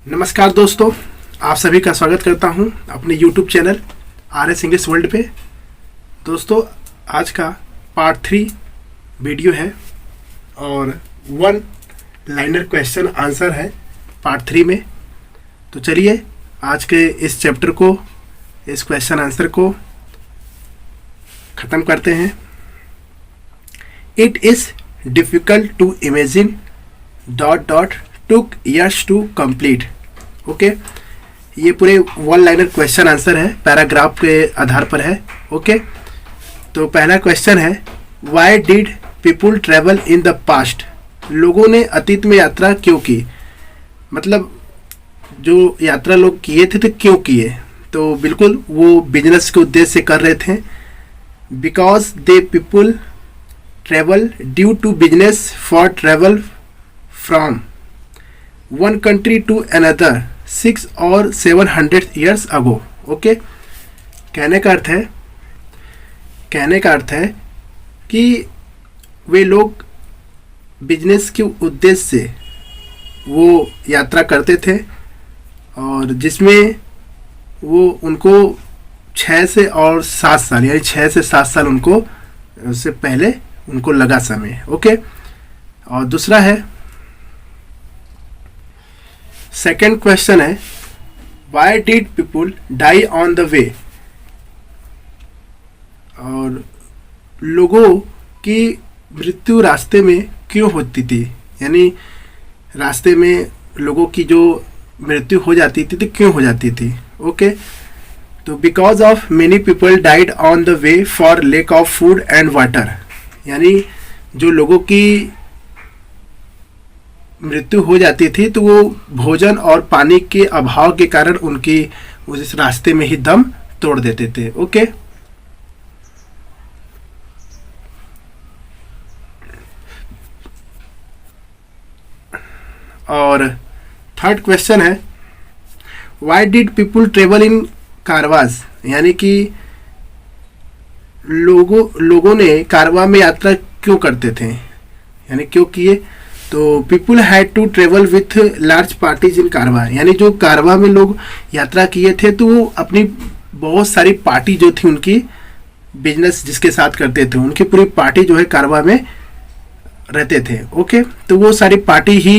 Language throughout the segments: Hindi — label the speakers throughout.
Speaker 1: नमस्कार दोस्तों, आप सभी का स्वागत करता हूं अपने YouTube channel RS English world पे। दोस्तों, आज का पार्ट 3 वीडियो है और 1 लाइनर क्वेश्चन आंसर है पार्ट 3 में। तो चलिए आज के इस चैप्टर को, इस क्वेश्चन आंसर को ख़त्म करते हैं। It is difficult to imagine ... took years to complete। Okay, ये पूरे 1 लाइनर क्वेश्चन आंसर है, पैराग्राफ के आधार पर है। ओके, तो पहला क्वेश्चन है, why did people travel in the past. लोगों ने अतीत में यात्रा क्यों की, मतलब जो यात्रा लोग किए थे तो क्यों किए। तो बिल्कुल वो बिजनेस के उद्देश्य से कर रहे थे। Because they people travel due to business for travel from one country to another 6 और 700 ईयर्स अगो। ओके, कहने का अर्थ है कि वे लोग बिजनेस के उद्देश्य से वो यात्रा करते थे और जिसमें वो उनको 6 से और 7 साल यानी 6 से 7 साल उनको उससे पहले उनको लगा समय। ओके, और दूसरा है, सेकेंड क्वेश्चन है, why did people die on the way. और लोगों की मृत्यु रास्ते में क्यों होती थी, यानी रास्ते में लोगों की जो मृत्यु हो जाती थी तो क्यों हो जाती थी। ओके, तो because of many people died on the way for lake of food and water, यानी जो लोगों की मृत्यु हो जाती थी तो वो भोजन और पानी के अभाव के कारण उनकी उस रास्ते में ही दम तोड़ देते थे। ओके, और थर्ड क्वेश्चन है, why did people travel in caravans, यानी कि लोगों ने कारवा में यात्रा क्यों करते थे, यानी क्यों किए। तो people had to travel with large parties in caravan, यानी जो कारवा में लोग यात्रा किए थे तो वो अपनी बहुत सारी पार्टी जो थी उनकी बिजनेस जिसके साथ करते थे उनकी पूरी पार्टी जो है कारवा में रहते थे। ओके, तो वो सारी पार्टी ही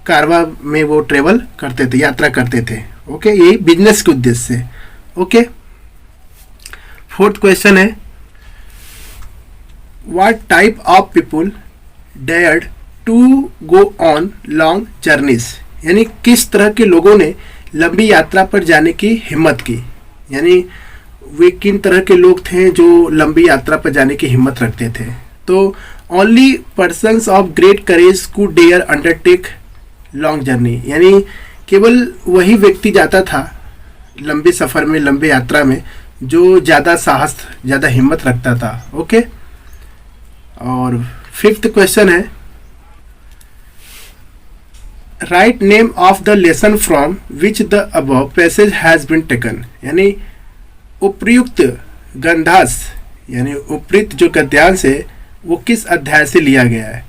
Speaker 1: कारवा में वो ट्रेवल करते थे, यात्रा करते थे। ओके, यही बिजनेस के उद्देश्य से। ओके, फोर्थ क्वेश्चन है, what type of people dared to go on long journeys, यानी किस तरह के लोगों ने लंबी यात्रा पर जाने की हिम्मत की, यानी वे किन तरह के लोग थे जो लंबी यात्रा पर जाने की हिम्मत रखते थे। तो only persons of great courage could dare undertake long journey, यानी केवल वही व्यक्ति जाता था लंबे सफ़र में, लंबे यात्रा में जो ज़्यादा साहस, ज़्यादा हिम्मत रखता था। ओके, और फिफ्थ क्वेश्चन है, write name of the lesson from which the above passage has been taken, यानी उपयुक्त गंधास यानी उपयुक्त जो गद्यांश है वो किस अध्याय से लिया गया है।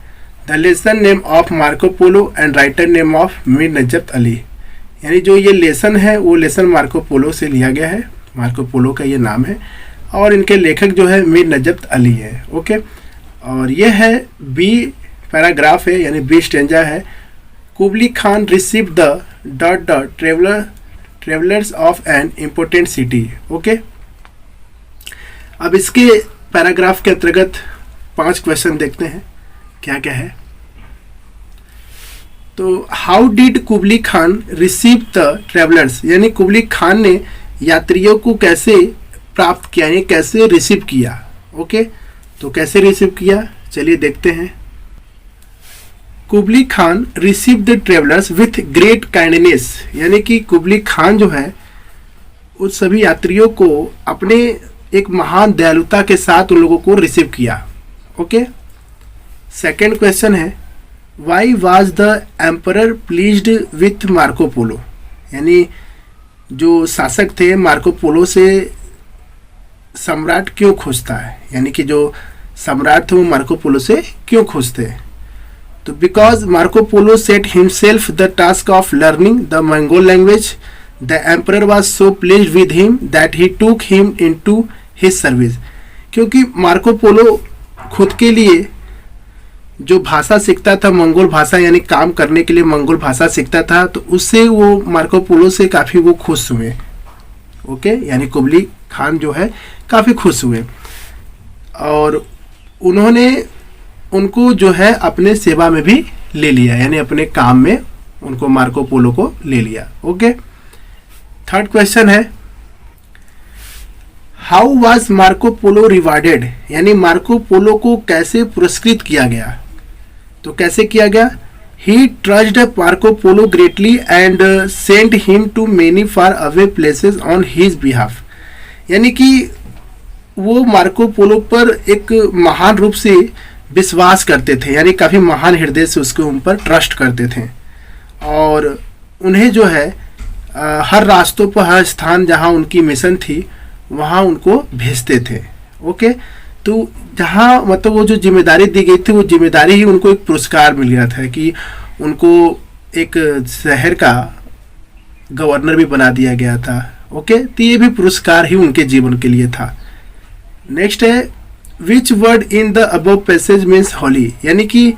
Speaker 1: The lesson name of Marco Polo and writer name of Mir Najat Ali, यानी जो ये लेसन है वो लेसन मार्को पोलो से लिया गया है, मार्को पोलो का ये नाम है और इनके लेखक जो है मीर नजत अली है। ओके, और ये है बी पैराग्राफ है, यानी बी स्टेंजा है। Kublai Khan receive the ... travellers of an important city. Okay, अब इसके पैराग्राफ के अंतर्गत 5 क्वेश्चन देखते हैं क्या क्या है। तो how did Kublai Khan receive the travellers, यानी कुबली खान ने यात्रियों को कैसे प्राप्त किया, यानी कैसे रिसीव किया। ओके, तो कैसे रिसीव किया चलिए देखते हैं। Kublai Khan receive the travellers with great kindness, यानी कि कुबली खान जो है उस सभी यात्रियों को अपने एक महान दयालुता के साथ उन लोगों को रिसीव किया। ओके, सेकेंड क्वेश्चन है, why was the emperor pleased with Marco Polo, यानी जो शासक थे मार्को पोलो से सम्राट क्यों खुश था, यानी कि जो सम्राट थे वो मार्को पोलो से क्यों खुश थे। तो because Marco Polo set himself the task of learning the Mongol language, the emperor was so pleased with him that he took him into his service. क्योंकि मार्को पोलो खुद के लिए जो भाषा सीखता था, मंगोल भाषा, यानी काम करने के लिए मंगोल भाषा सीखता था, तो उससे वो मार्को पोलो से काफ़ी वो खुश हुए। ओके, यानी कुबली खान जो है काफ़ी खुश हुए और उन्होंने उनको जो है अपने सेवा में भी ले लिया, यानी अपने काम में उनको मार्को पोलो को ले लिया। ओके, थर्ड क्वेश्चन है how was Marco Polo rewarded, यानी मार्को पोलो को कैसे पुरस्कृत किया गया। तो कैसे किया गया, he trusted Marco Polo greatly and sent him to many far away places on his behalf. यानी कि वो मार्को पोलो पर एक महान रूप से विश्वास करते थे, यानी काफ़ी महान हृदय से उसके ऊपर ट्रस्ट करते थे और उन्हें जो है हर रास्तों पर, हर स्थान जहाँ उनकी मिशन थी वहाँ उनको भेजते थे। ओके, तो जहाँ मतलब वो जो जिम्मेदारी दी गई थी वो जिम्मेदारी ही उनको एक पुरस्कार मिल गया था कि उनको एक शहर का गवर्नर भी बना दिया गया था। ओके, तो ये भी पुरस्कार ही उनके जीवन के लिए था। नेक्स्ट है which word in the above passage means holy, यानी कि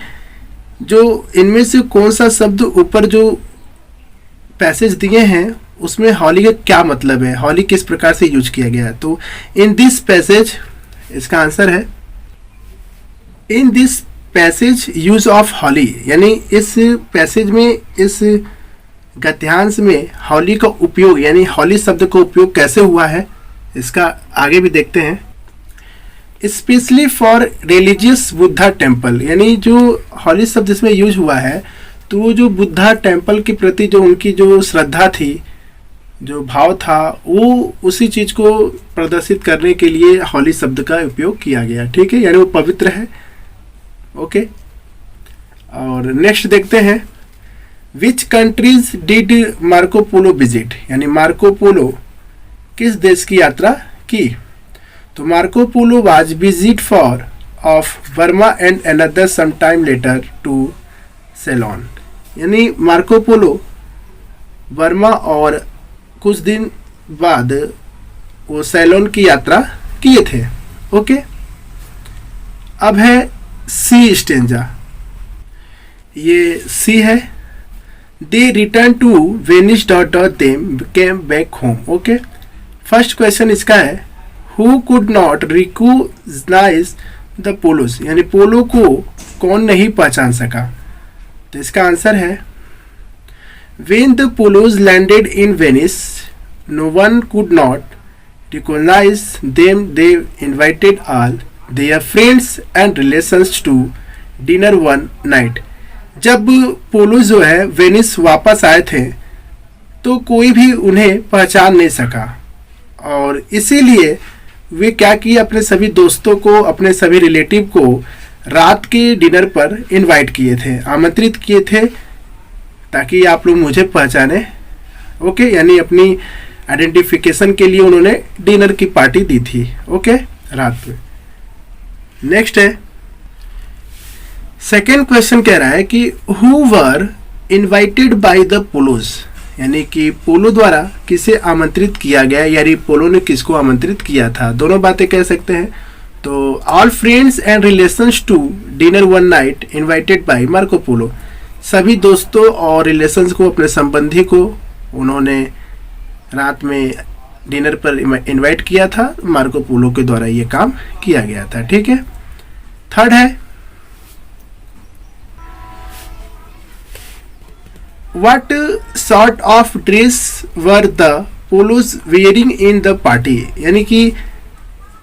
Speaker 1: जो इनमें से कौन सा शब्द ऊपर जो पैसेज दिए हैं उसमें हॉली का क्या मतलब है, हॉली किस प्रकार से यूज किया गया है। तो इन दिस पैसेज, इसका आंसर है in this passage use of holy, यानी इस पैसेज में, इस गद्यांश में हॉली का उपयोग, यानी हॉली शब्द का उपयोग कैसे हुआ है इसका आगे भी देखते हैं। Specially for religious Buddha temple, यानी जो हॉली शब्द इसमें यूज हुआ है तो वो जो बुद्धा टेम्पल के प्रति जो उनकी जो श्रद्धा थी, जो भाव था, वो उसी चीज को प्रदर्शित करने के लिए हॉली शब्द का उपयोग किया गया। ठीक है, यानी वो पवित्र है। ओके, और नेक्स्ट देखते हैं which countries did Marco Polo visit, यानी मार्को पोलो किस देश की यात्रा की। तो Marco Polo was visit for of Burma and another some time later to Ceylon, यानी मार्को पोलो बर्मा और कुछ दिन बाद वो सैलोन की यात्रा किए थे। ओके, अब है सी स्टेंजा, ये सी है they return to Venice daughter them came back home. Okay, first question इसका है who could not recognise the Polos, यानी पोलो को कौन नहीं पहचान सका। तो इसका आंसर है When the Polos landed in Venice, no one could not recognize them. They invited all their friends and relations to dinner one night. जब पोलो जो है वेनिस वापस आए थे तो कोई भी उन्हें पहचान नहीं सका और इसीलिए वे क्या किए, अपने सभी दोस्तों को, अपने सभी रिलेटिव को रात के डिनर पर इनवाइट किए थे, आमंत्रित किए थे ताकि आप लोग मुझे पहचाने। ओके, यानी अपनी आइडेंटिफिकेशन के लिए उन्होंने डिनर की पार्टी दी थी। ओके, रात में। नेक्स्ट है सेकेंड क्वेश्चन, कह रहा है कि who were invited by the Polos, यानी कि पोलो द्वारा किसे आमंत्रित किया गया, यानी पोलो ने किसको आमंत्रित किया था। दोनों बातें कह सकते हैं। तो all friends and relations to dinner one night invited by Marco Polo, सभी दोस्तों और रिलेशंस को, अपने संबंधी को उन्होंने रात में डिनर पर इनवाइट किया था। मार्को पोलो के द्वारा ये काम किया गया था। ठीक है, थर्ड है what sort of dress were the Polos wearing in the party, यानी कि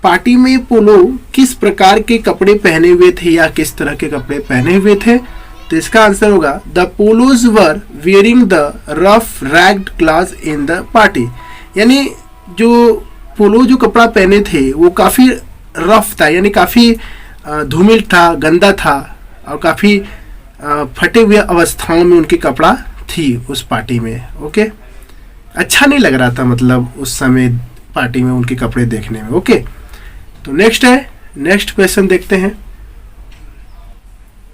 Speaker 1: पार्टी में पोलो किस प्रकार के कपड़े पहने हुए थे या किस तरह के कपड़े पहने हुए थे। तो इसका आंसर होगा the Polos were wearing the rough ragged cloth in the party, यानी जो पोलो जो कपड़ा पहने थे वो काफ़ी रफ था, यानी काफ़ी धूमिल था, गंदा था और काफ़ी फटे हुए अवस्थाओं में उनकी कपड़ा थी उस पार्टी में। ओके, अच्छा नहीं लग रहा था मतलब उस समय पार्टी में उनके कपड़े देखने में। ओके, तो नेक्स्ट क्वेश्चन देखते हैं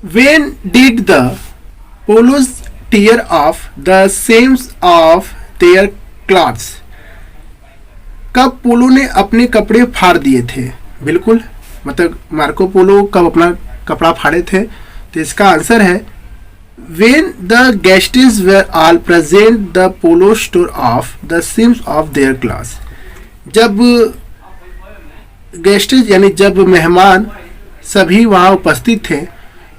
Speaker 1: When did the polos tear off the seams of their cloths? कब पोलो ने अपने कपड़े फाड़ दिए थे? बिल्कुल, मतलब मार्को पोलो कब अपना कपड़ा फाड़े थे? तो इसका आंसर है When the guests were all present, the polo tore off the seams of their clothes. जब गेस्ट यानी जब मेहमान सभी वहाँ उपस्थित थे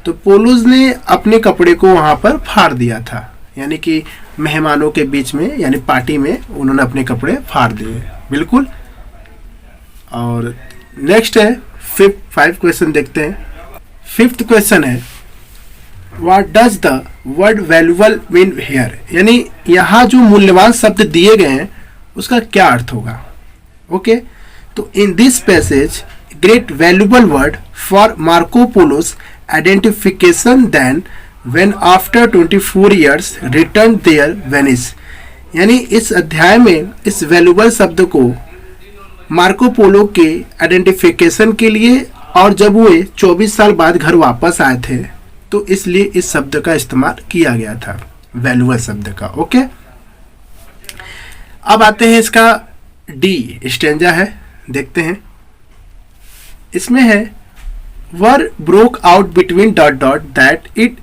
Speaker 1: तो पोलोज ने अपने कपड़े को वहाँ पर फाड़ दिया था, यानी कि मेहमानों के बीच में यानी पार्टी में उन्होंने अपने कपड़े फाड़ दिए। बिल्कुल। और नेक्स्ट है फाइव क्वेश्चन देखते हैं। फिफ्थ क्वेश्चन है What does the word valuable mean here? यानी यहाँ जो मूल्यवान शब्द दिए गए हैं उसका क्या अर्थ होगा? ओके, तो in this passage great valuable word for Marco Polo's identification then when after 24 years returned their Venice. यानी इस अध्याय में इस वैल्यूबल शब्द को मार्को पोलो के आइडेंटिफिकेशन के लिए और जब वो 24 साल बाद घर वापस आए थे तो इसलिए इस शब्द का इस्तेमाल किया गया था, वैल्यूबल शब्द का। ओके, अब आते हैं इसका डी स्टेंजा है, देखते हैं। इसमें है war broke out between dot dot that it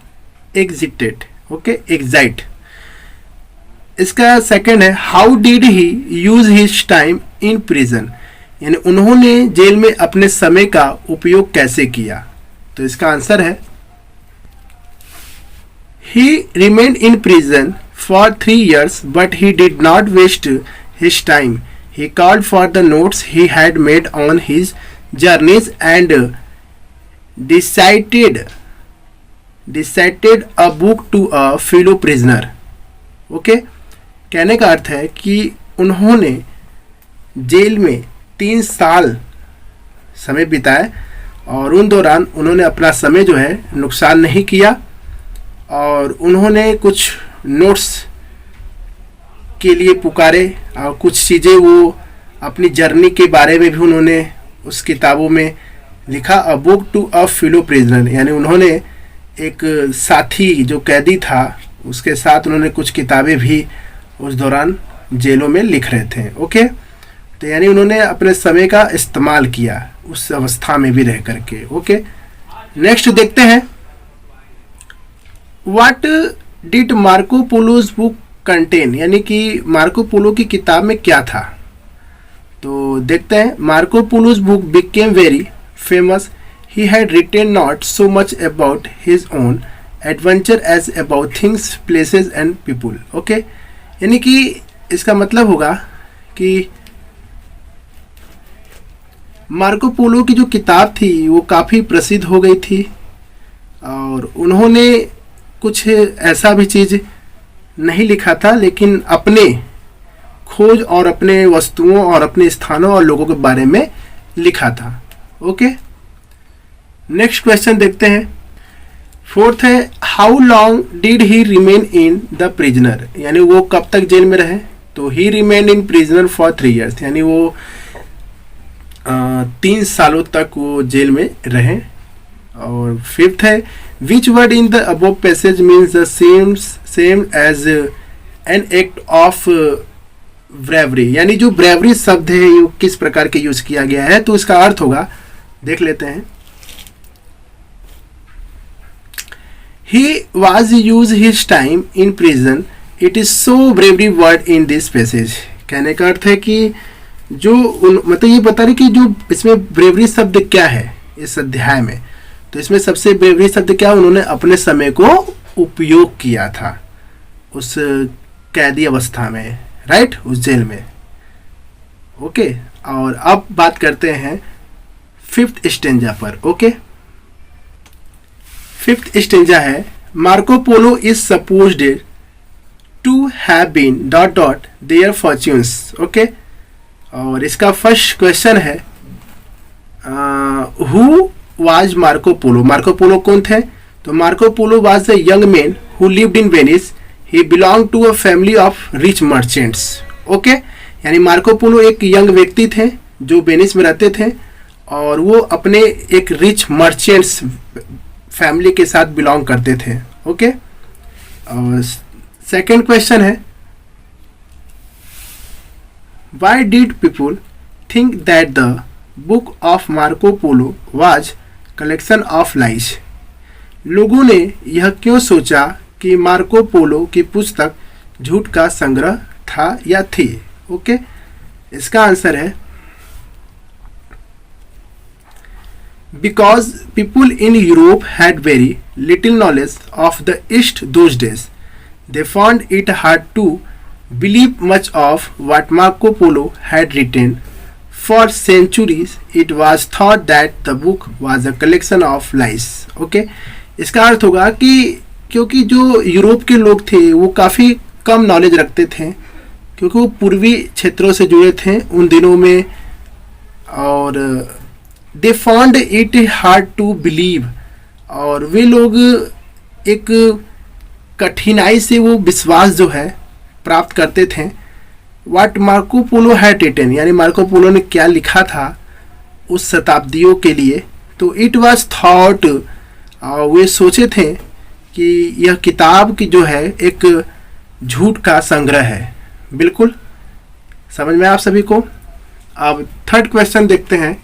Speaker 1: excited. Okay, excite. इसका सेकंड है how did he use his time in prison, यानी उन्होंने जेल में अपने समय का उपयोग कैसे किया। तो इसका आंसर है he remained in prison for 3 years but he did not waste his time. He called for the notes he had made on his journeys and decided a book to a fellow prisoner. Okay, कहने का अर्थ है कि उन्होंने जेल में 3 साल समय बिताए और उन दौरान उन्होंने अपना समय जो है नुकसान नहीं किया और उन्होंने कुछ नोट्स के लिए पुकारे और कुछ चीज़ें वो अपनी जर्नी के बारे में भी उन्होंने उस किताबों में लिखा। A book to a fellow prisoner, यानी उन्होंने एक साथी जो कैदी था उसके साथ उन्होंने कुछ किताबें भी उस दौरान जेलों में लिख रहे थे। ओके, तो यानी उन्होंने अपने समय का इस्तेमाल किया उस अवस्था में भी रह करके। ओके, नेक्स्ट देखते हैं What did Marco Polo's book contain, यानी कि मार्को पोलो की किताब में क्या था। तो देखते हैं। Marco Polo's book became very famous. He had written not so much about his own adventure as about things places and people. Okay, यानी कि इसका मतलब होगा कि मार्को पोलो की जो किताब थी वो काफ़ी प्रसिद्ध हो गई थी और उन्होंने कुछ ऐसा भी चीज़ नहीं लिखा था लेकिन अपने खोज और अपने वस्तुओं और अपने स्थानों और लोगों के बारे में लिखा था। ओके, नेक्स्ट क्वेश्चन देखते हैं। फोर्थ है how long did he remain in the prisoner, यानी वो कब तक जेल में रहे। तो he remain in prisoner for 3 years, यानी वो 3 सालों तक वो जेल में रहे। और फिफ्थ है which word in the above passage means the same as an act of bravery, यानी जो ब्रेवरी शब्द है ये किस प्रकार के यूज किया गया है। तो इसका अर्थ होगा, देख लेते हैं। He was use his time in prison it is so bravery word in this passage. कहने का अर्थ है कि जो मतलब ये बता रहे कि जो इसमें ब्रेवरी शब्द क्या है इस अध्याय में। तो इसमें सबसे ब्रेवरी शब्द क्या, उन्होंने अपने समय को उपयोग किया था उस कैदी अवस्था में, राइट, उस जेल में। ओके, और अब बात करते हैं फिफ्थ स्टेंजा पर। ओके, फिफ्थ स्टेंजा है Marco Polo is supposed to have been dot dot their fortunes. Okay, और इसका फर्स्ट क्वेश्चन है who was Marco Polo. Marco Polo कौन थे। तो Marco Polo was the young man who lived in Venice. He belong to a family of rich merchants. Okay, यानी मार्को पोलो एक यंग व्यक्ति थे जो वेनिस में रहते थे और वो अपने एक रिच मर्चेंट्स फैमिली के साथ बिलोंग करते थे। ओके, और सेकंड क्वेश्चन है, why did people think that the book of Marco Polo was collection of lies? लोगों ने यह क्यों सोचा कि मार्को पोलो की पुस्तक झूठ का संग्रह था या थी? ओके, इसका आंसर है because people in Europe had very little knowledge of the East those days, they found it hard to believe much of what Marco Polo had written. For centuries it was thought that the book was a collection of lies. Okay, इसका अर्थ होगा कि क्योंकि जो यूरोप के लोग थे वो काफ़ी कम नॉलेज रखते थे, क्योंकि वो पूर्वी क्षेत्रों से जुड़े थे उन दिनों में, और they found it hard to believe, और वे लोग एक कठिनाई से वो विश्वास जो है प्राप्त करते थे। What Marco Polo had written, यानी मार्को पोलो ने क्या लिखा था उस शताब्दियों के लिए, तो इट वाज थॉट, वे सोचे थे कि यह किताब की जो है एक झूठ का संग्रह है। बिल्कुल समझ में आप सभी को। अब थर्ड क्वेश्चन देखते हैं।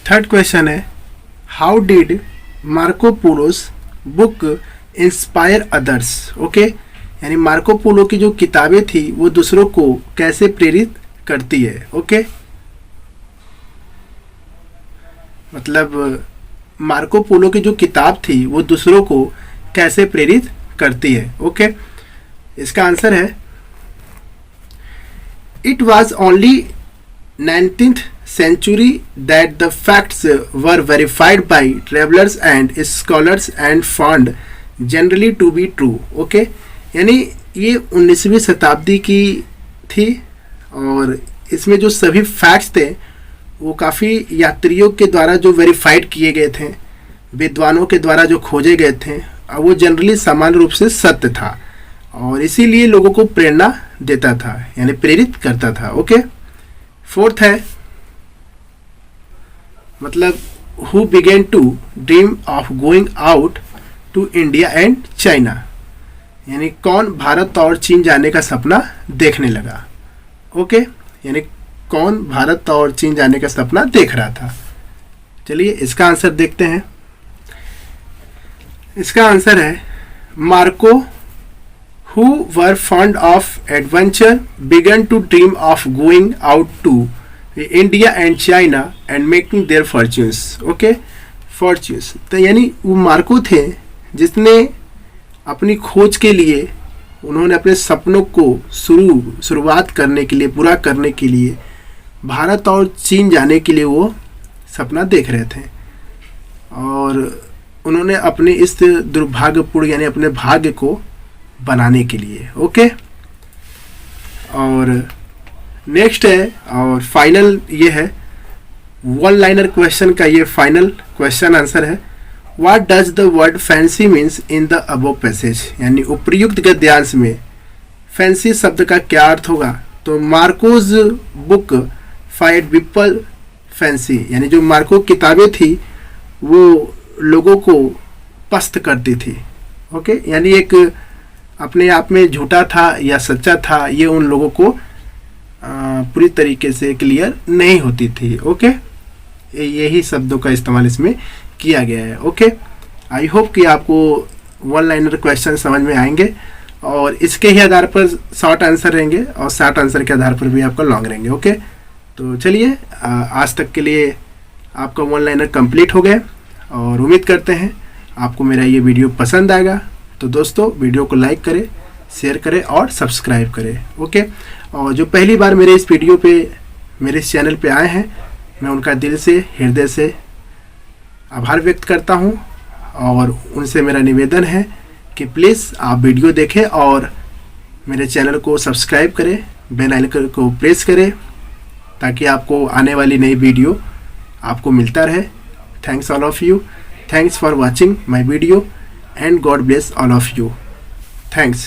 Speaker 1: थर्ड क्वेश्चन है, how did Marco Polo's book inspire others? Okay, यानी मार्को पोलो की जो किताबें थी वो दूसरों को कैसे प्रेरित करती है? ओके, मतलब मार्को पोलो की जो किताब थी वो दूसरों को कैसे प्रेरित करती है? ओके, इसका आंसर है it was only 19th century that the facts were verified by travelers and scholars and found generally to be true. Okay, यानी ये 19वीं शताब्दी की थी, और इसमें जो सभी फैक्ट्स थे वो काफ़ी यात्रियों के द्वारा जो वेरीफाइड किए गए थे, विद्वानों के द्वारा जो खोजे गए थे, वो जनरली सामान्य रूप से सत्य था, और इसीलिए लोगों को प्रेरणा देता था, यानी प्रेरित करता था। ओके, फोर्थ है, मतलब who began to dream of going out to India and China, यानी कौन भारत और चीन जाने का सपना देखने लगा? ओके, यानी कौन भारत और चीन जाने का सपना देख रहा था? चलिए इसका आंसर देखते हैं। इसका आंसर है Marco, who were fond of adventure began to dream of going out to India and China and making their fortunes. Okay, fortunes, तो यानी वो मार्को थे जिसने अपनी खोज के लिए, उन्होंने अपने सपनों को शुरुआत करने के लिए, पूरा करने के लिए भारत और चीन जाने के लिए वो सपना देख रहे थे, और उन्होंने अपने इस दुर्भाग्यपूर्ण यानी अपने भाग्य को बनाने के लिए। ओके, और नेक्स्ट है और फाइनल ये है, वन लाइनर क्वेश्चन का ये फाइनल क्वेश्चन आंसर है, what does the word fancy means in the above passage? यानी उपर्युक्त गद्यांश में फैंसी शब्द का क्या अर्थ होगा? तो Marcos book FIDE people fancy, यानी जो मार्को किताबें थी वो लोगों को पस्त करती थी। ओके, यानी एक अपने आप में झूठा था या सच्चा था, ये उन लोगों को पूरी तरीके से क्लियर नहीं होती थी। ओके, यही शब्दों का इस्तेमाल इसमें किया गया है। ओके, आई होप कि आपको वन लाइनर क्वेश्चन समझ में आएंगे, और इसके ही आधार पर शॉर्ट आंसर रहेंगे, और शॉर्ट आंसर के आधार पर भी आपका लॉन्ग रहेंगे। ओके, तो चलिए आज तक के लिए आपका वन लाइनर कंप्लीट हो गया, और उम्मीद करते हैं आपको मेरा ये वीडियो पसंद आएगा। तो दोस्तों, वीडियो को लाइक करें, शेयर करें और सब्सक्राइब करें। ओके, और जो पहली बार मेरे इस वीडियो पे, मेरे इस चैनल पे आए हैं, मैं उनका दिल से, हृदय से आभार व्यक्त करता हूं, और उनसे मेरा निवेदन है कि प्लीज़ आप वीडियो देखें और मेरे चैनल को सब्सक्राइब करें, बेल आइकन को प्रेस करें, ताकि आपको आने वाली नई वीडियो आपको मिलता रहे। Thanks all of you, thanks for watching my video, and God bless all of you. Thanks.